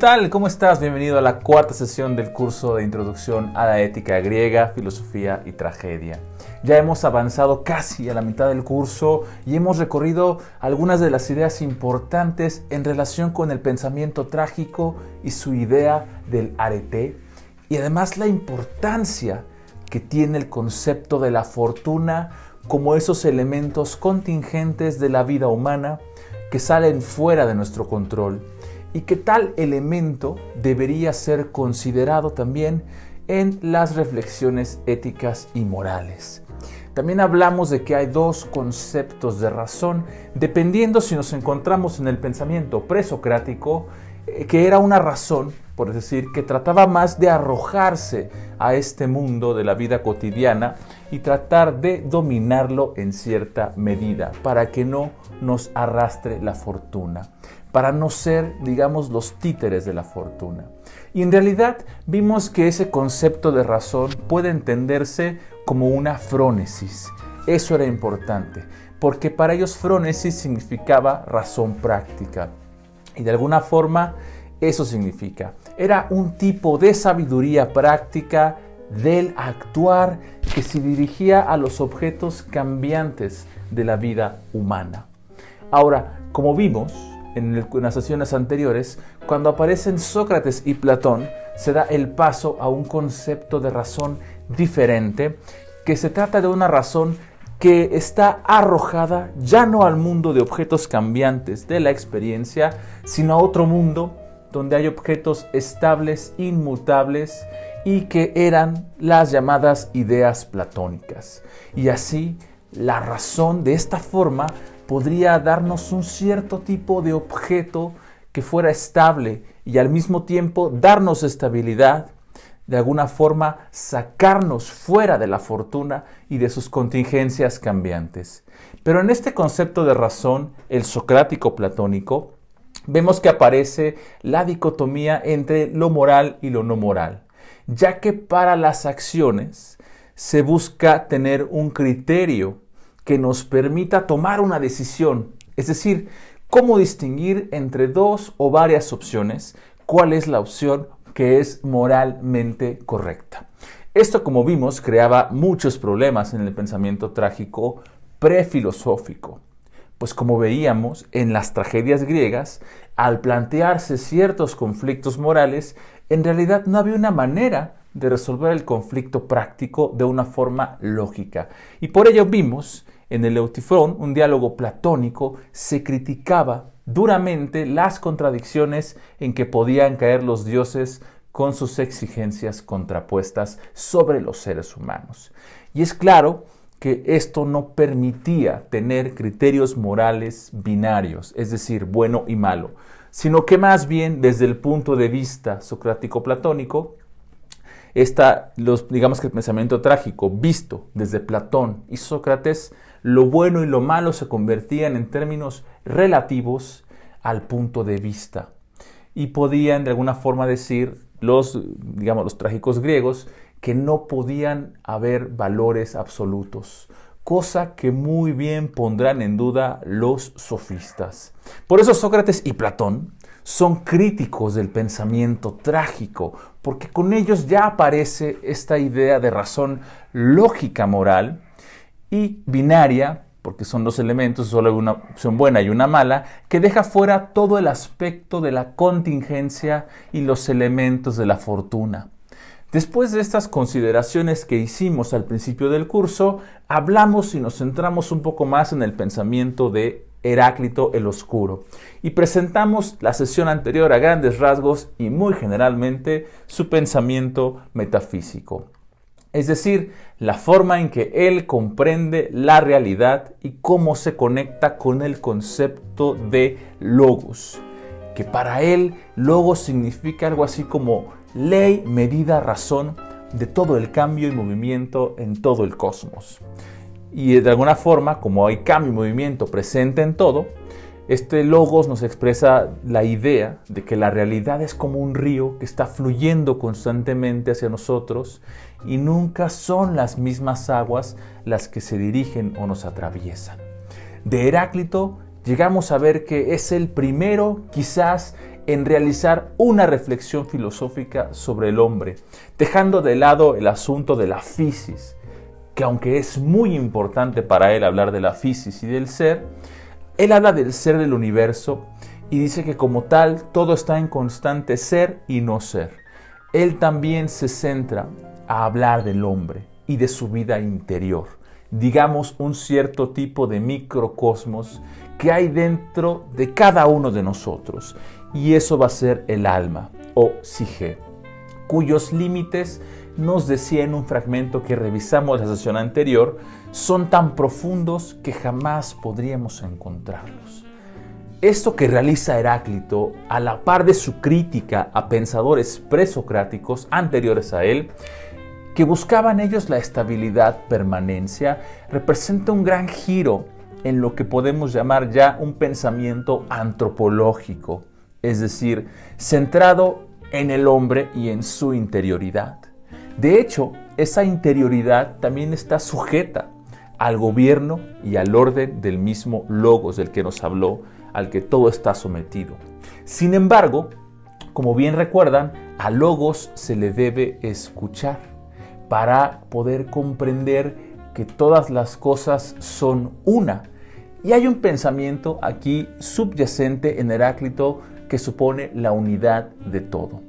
tal? ¿Cómo estás? Bienvenido a la cuarta sesión del curso de Introducción a la Ética Griega, Filosofía y Tragedia. Ya hemos avanzado casi a la mitad del curso y hemos recorrido algunas de las ideas importantes en relación con el pensamiento trágico y su idea del arete, y además la importancia que tiene el concepto de la fortuna como esos elementos contingentes de la vida humana que salen fuera de nuestro control, y que tal elemento debería ser considerado también en las reflexiones éticas y morales. También hablamos de que hay dos conceptos de razón, dependiendo si nos encontramos en el pensamiento presocrático, que era una razón, por decir, que trataba más de arrojarse a este mundo de la vida cotidiana y tratar de dominarlo en cierta medida, para que no nos arrastre la fortuna, para no ser, digamos, los títeres de la fortuna. Y en realidad vimos que ese concepto de razón puede entenderse como una frónesis. Eso era importante, porque para ellos frónesis significaba razón práctica. Y de alguna forma eso significa, era un tipo de sabiduría práctica del actuar que se dirigía a los objetos cambiantes de la vida humana. Ahora, como vimos en las sesiones anteriores, cuando aparecen Sócrates y Platón, se da el paso a un concepto de razón diferente, que se trata de una razón que está arrojada ya no al mundo de objetos cambiantes de la experiencia, sino a otro mundo donde hay objetos estables, inmutables, y que eran las llamadas ideas platónicas. Y así, la razón de esta forma podría darnos un cierto tipo de objeto que fuera estable y al mismo tiempo darnos estabilidad, de alguna forma sacarnos fuera de la fortuna y de sus contingencias cambiantes. Pero en este concepto de razón, el socrático platónico, vemos que aparece la dicotomía entre lo moral y lo no moral, ya que para las acciones se busca tener un criterio que nos permita tomar una decisión, es decir, cómo distinguir entre dos o varias opciones, cuál es la opción que es moralmente correcta. Esto, como vimos, creaba muchos problemas en el pensamiento trágico prefilosófico, pues como veíamos en las tragedias griegas, al plantearse ciertos conflictos morales, en realidad no había una manera de resolver el conflicto práctico de una forma lógica. Y por ello vimos en el Eutifrón, un diálogo platónico, se criticaba duramente las contradicciones en que podían caer los dioses con sus exigencias contrapuestas sobre los seres humanos. Y es claro que esto no permitía tener criterios morales binarios, es decir, bueno y malo, sino que más bien desde el punto de vista socrático-platónico, digamos que el pensamiento trágico visto desde Platón y Sócrates, lo bueno y lo malo se convertían en términos relativos al punto de vista. Y podían de alguna forma decir los trágicos griegos que no podían haber valores absolutos, cosa que muy bien pondrán en duda los sofistas. Por eso Sócrates y Platón son críticos del pensamiento trágico, porque con ellos ya aparece esta idea de razón lógica moral y binaria, porque son dos elementos, solo hay una opción buena y una mala, que deja fuera todo el aspecto de la contingencia y los elementos de la fortuna. Después de estas consideraciones que hicimos al principio del curso, hablamos y nos centramos un poco más en el pensamiento de Heráclito el Oscuro y presentamos la sesión anterior a grandes rasgos y muy generalmente su pensamiento metafísico. Es decir, la forma en que él comprende la realidad y cómo se conecta con el concepto de logos, que para él logos significa algo así como ley, medida, razón de todo el cambio y movimiento en todo el cosmos. Y de alguna forma, como hay cambio y movimiento presente en todo, este logos nos expresa la idea de que la realidad es como un río que está fluyendo constantemente hacia nosotros y nunca son las mismas aguas las que se dirigen o nos atraviesan. De Heráclito llegamos a ver que es el primero, quizás en realizar una reflexión filosófica sobre el hombre, dejando de lado el asunto de la physis, que aunque es muy importante para él hablar de la physis y del ser, él habla del ser del universo y dice que como tal todo está en constante ser y no ser. Él también se centra a hablar del hombre y de su vida interior, digamos un cierto tipo de microcosmos que hay dentro de cada uno de nosotros, y eso va a ser el alma o psique, cuyos límites, nos decía en un fragmento que revisamos la sesión anterior, son tan profundos que jamás podríamos encontrarlos. Esto que realiza Heráclito, a la par de su crítica a pensadores presocráticos anteriores a él, que buscaban ellos la estabilidad, permanencia, representa un gran giro en lo que podemos llamar ya un pensamiento antropológico, es decir, centrado en el hombre y en su interioridad. De hecho, esa interioridad también está sujeta al gobierno y al orden del mismo logos del que nos habló, al que todo está sometido. Sin embargo, como bien recuerdan, a logos se le debe escuchar para poder comprender que todas las cosas son una. Y hay un pensamiento aquí subyacente en Heráclito que supone la unidad de todo.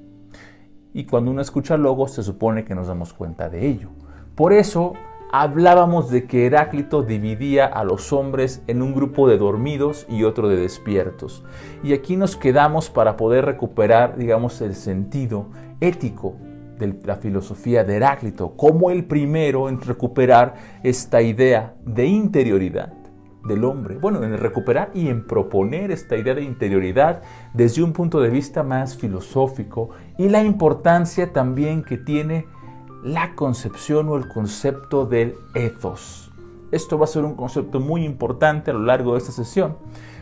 Y cuando uno escucha logos se supone que nos damos cuenta de ello. Por eso hablábamos de que Heráclito dividía a los hombres en un grupo de dormidos y otro de despiertos. Y aquí nos quedamos para poder recuperar, digamos, el sentido ético de la filosofía de Heráclito, como el primero en recuperar esta idea de interioridad del hombre. Bueno, en recuperar y en proponer esta idea de interioridad desde un punto de vista más filosófico y la importancia también que tiene la concepción o el concepto del ethos. Esto va a ser un concepto muy importante a lo largo de esta sesión.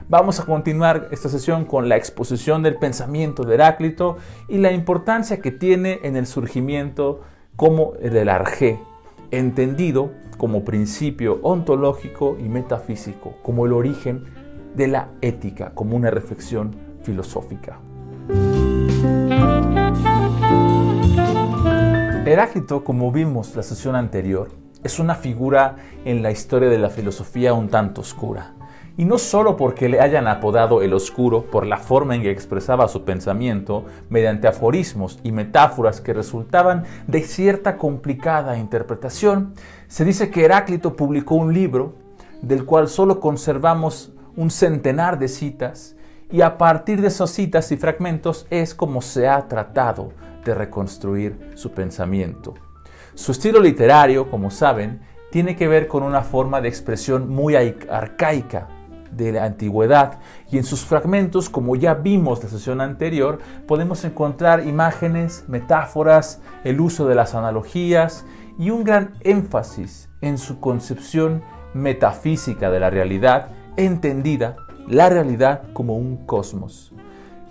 Vamos a continuar esta sesión con la exposición del pensamiento de Heráclito y la importancia que tiene en el surgimiento como del arjé, entendido como principio ontológico y metafísico, como el origen de la ética, como una reflexión filosófica. Heráclito, como vimos la sesión anterior, es una figura en la historia de la filosofía un tanto oscura. Y no solo porque le hayan apodado el oscuro por la forma en que expresaba su pensamiento mediante aforismos y metáforas que resultaban de cierta complicada interpretación. Se dice que Heráclito publicó un libro del cual solo conservamos un centenar de citas y a partir de esas citas y fragmentos es como se ha tratado de reconstruir su pensamiento. Su estilo literario, como saben, tiene que ver con una forma de expresión muy arcaica de la antigüedad y en sus fragmentos, como ya vimos la sesión anterior, podemos encontrar imágenes, metáforas, el uso de las analogías y un gran énfasis en su concepción metafísica de la realidad, entendida la realidad como un cosmos.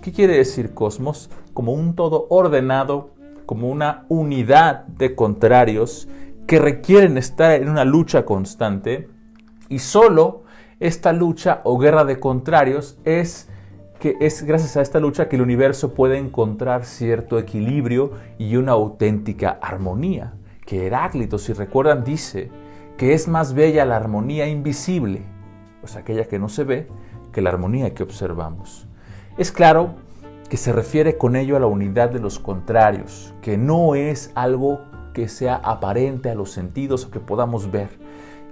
¿Qué quiere decir cosmos? Como un todo ordenado, como una unidad de contrarios que requieren estar en una lucha constante, y solo esta lucha o guerra de contrarios es gracias a esta lucha que el universo puede encontrar cierto equilibrio y una auténtica armonía. Que Heráclito, si recuerdan, dice que es más bella la armonía invisible, o sea, aquella que no se ve, que la armonía que observamos. Es claro que se refiere con ello a la unidad de los contrarios, que no es algo que sea aparente a los sentidos o que podamos ver,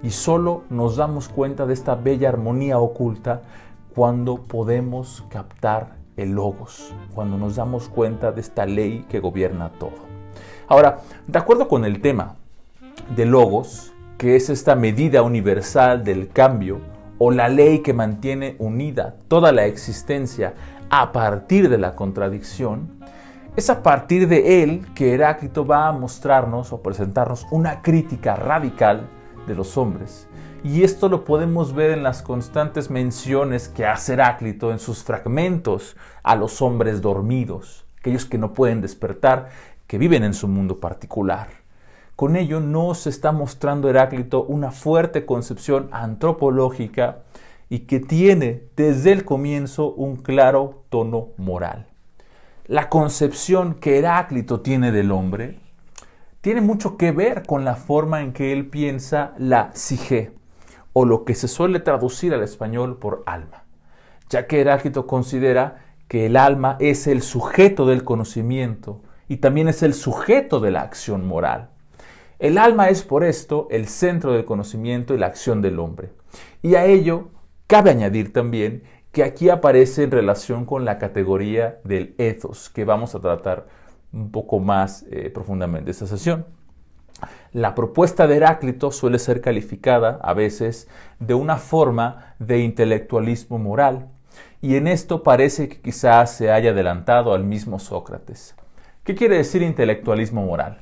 y solo nos damos cuenta de esta bella armonía oculta cuando podemos captar el logos, cuando nos damos cuenta de esta ley que gobierna todo. Ahora, de acuerdo con el tema de logos, que es esta medida universal del cambio o la ley que mantiene unida toda la existencia a partir de la contradicción, es a partir de él que Heráclito va a mostrarnos o presentarnos una crítica radical de los hombres. Y esto lo podemos ver en las constantes menciones que hace Heráclito en sus fragmentos a los hombres dormidos, aquellos que no pueden despertar, que viven en su mundo particular. Con ello nos está mostrando Heráclito una fuerte concepción antropológica y que tiene desde el comienzo un claro tono moral. la concepción que Heráclito tiene del hombre tiene mucho que ver con la forma en que él piensa la psique, o lo que se suele traducir al español por alma, ya que Heráclito considera que el alma es el sujeto del conocimiento y también es el sujeto de la acción moral. El alma es por esto el centro del conocimiento y la acción del hombre. Y a ello cabe añadir también que aquí aparece en relación con la categoría del ethos, que vamos a tratar un poco más profundamente esta sesión. La propuesta de Heráclito suele ser calificada a veces de una forma de intelectualismo moral, y en esto parece que quizás se haya adelantado al mismo Sócrates. ¿Qué quiere decir intelectualismo moral?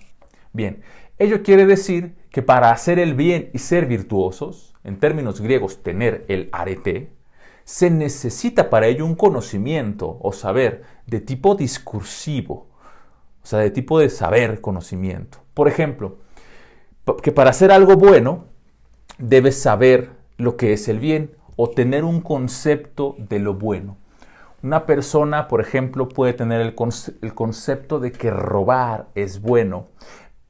Bien, ello quiere decir que para hacer el bien y ser virtuosos, en términos griegos tener el arete, se necesita para ello un conocimiento o saber de tipo discursivo, o sea, de tipo de saber, conocimiento. Por ejemplo, que para hacer algo bueno debes saber lo que es el bien o tener un concepto de lo bueno. Una persona, por ejemplo, puede tener el concepto de que robar es bueno,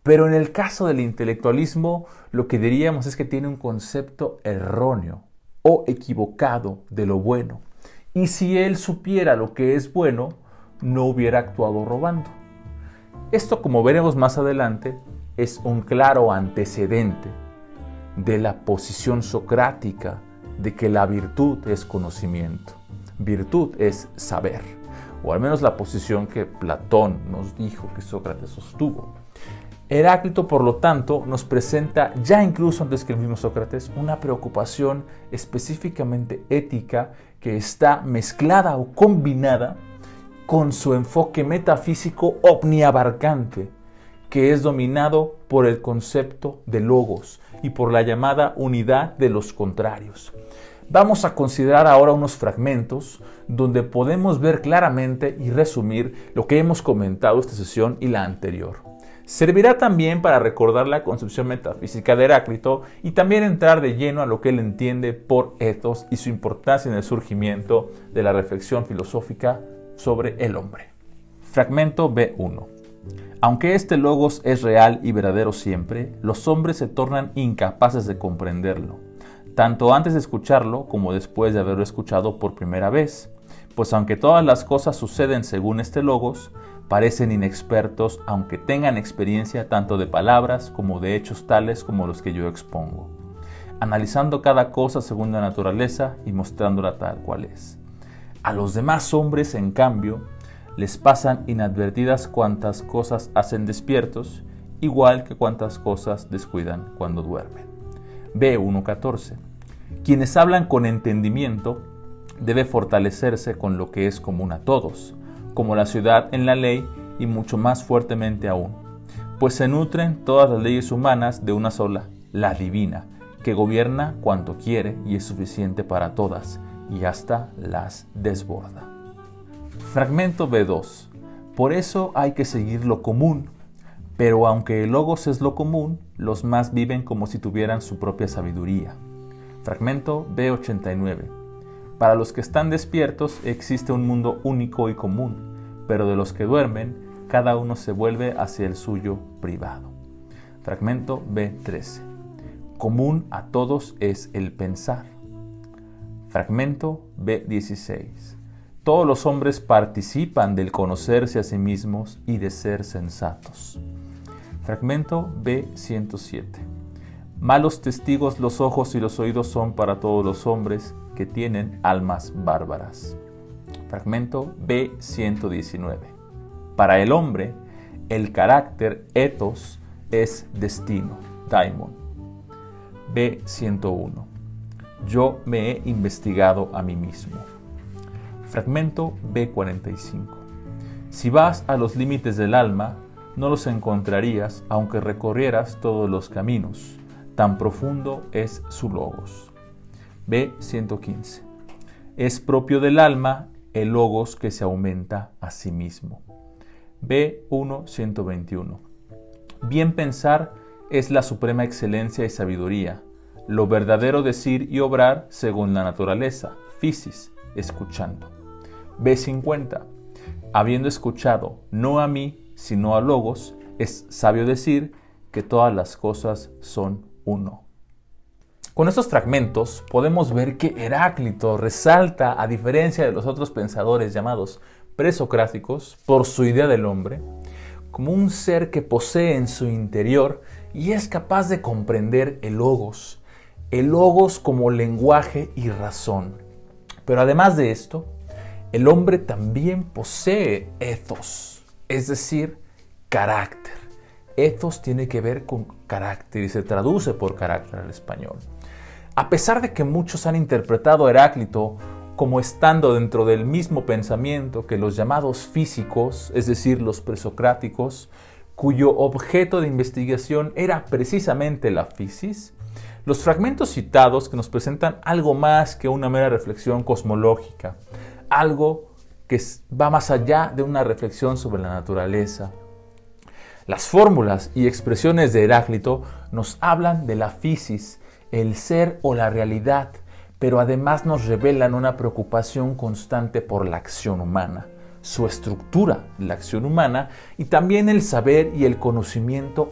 pero en el caso del intelectualismo lo que diríamos es que tiene un concepto erróneo o equivocado de lo bueno. Y si él supiera lo que es bueno, no hubiera actuado robando. Esto, como veremos más adelante, es un claro antecedente de la posición socrática de que la virtud es conocimiento. Virtud es saber, o al menos la posición que Platón nos dijo que Sócrates sostuvo. Heráclito, por lo tanto, nos presenta, ya incluso antes que el mismo Sócrates, una preocupación específicamente ética que está mezclada o combinada con su enfoque metafísico omniabarcante, que es dominado por el concepto de logos y por la llamada unidad de los contrarios. Vamos a considerar ahora unos fragmentos donde podemos ver claramente y resumir lo que hemos comentado esta sesión y la anterior. Servirá también para recordar la concepción metafísica de Heráclito y también entrar de lleno a lo que él entiende por ethos y su importancia en el surgimiento de la reflexión filosófica sobre el hombre. Fragmento B1. Aunque este logos es real y verdadero siempre, los hombres se tornan incapaces de comprenderlo, tanto antes de escucharlo como después de haberlo escuchado por primera vez, pues aunque todas las cosas suceden según este logos, parecen inexpertos aunque tengan experiencia tanto de palabras como de hechos tales como los que yo expongo, analizando cada cosa según la naturaleza y mostrándola tal cual es. A los demás hombres, en cambio, les pasan inadvertidas cuantas cosas hacen despiertos, igual que cuantas cosas descuidan cuando duermen. B1.14. Quienes hablan con entendimiento debe fortalecerse con lo que es común a todos, como la ciudad en la ley y mucho más fuertemente aún, pues se nutren todas las leyes humanas de una sola, la divina, que gobierna cuanto quiere y es suficiente para todas, y hasta las desborda. Fragmento B2. Por eso hay que seguir lo común, pero aunque el logos es lo común, los más viven como si tuvieran su propia sabiduría. Fragmento B89. Para los que están despiertos existe un mundo único y común, pero de los que duermen, cada uno se vuelve hacia el suyo privado. Fragmento B13. Común a todos es el pensar. Fragmento B16. Todos los hombres participan del conocerse a sí mismos y de ser sensatos. Fragmento B107. Malos testigos los ojos y los oídos son para todos los hombres que tienen almas bárbaras. Fragmento B119. Para el hombre, el carácter ethos es destino, daimon. B101. Yo me he investigado a mí mismo. Fragmento B45. Si vas a los límites del alma, no los encontrarías aunque recorrieras todos los caminos. Tan profundo es su logos. B115. Es propio del alma el logos que se aumenta a sí mismo. B121. Bien pensar es la suprema excelencia y sabiduría, lo verdadero decir y obrar según la naturaleza, physis, escuchando. B50. Habiendo escuchado no a mí, sino a Logos, es sabio decir que todas las cosas son uno. Con estos fragmentos podemos ver que Heráclito resalta, a diferencia de los otros pensadores llamados presocráticos, por su idea del hombre, como un ser que posee en su interior y es capaz de comprender el logos como lenguaje y razón. Pero además de esto, el hombre también posee ethos, es decir, carácter. Ethos tiene que ver con carácter y se traduce por carácter al español. A pesar de que muchos han interpretado a Heráclito como estando dentro del mismo pensamiento que los llamados físicos, es decir, los presocráticos, cuyo objeto de investigación era precisamente la fisis, los fragmentos citados que nos presentan algo más que una mera reflexión cosmológica, algo que va más allá de una reflexión sobre la naturaleza. Las fórmulas y expresiones de Heráclito nos hablan de la fisis, el ser o la realidad, pero además nos revelan una preocupación constante por la acción humana, su estructura, la acción humana, y también el saber y el conocimiento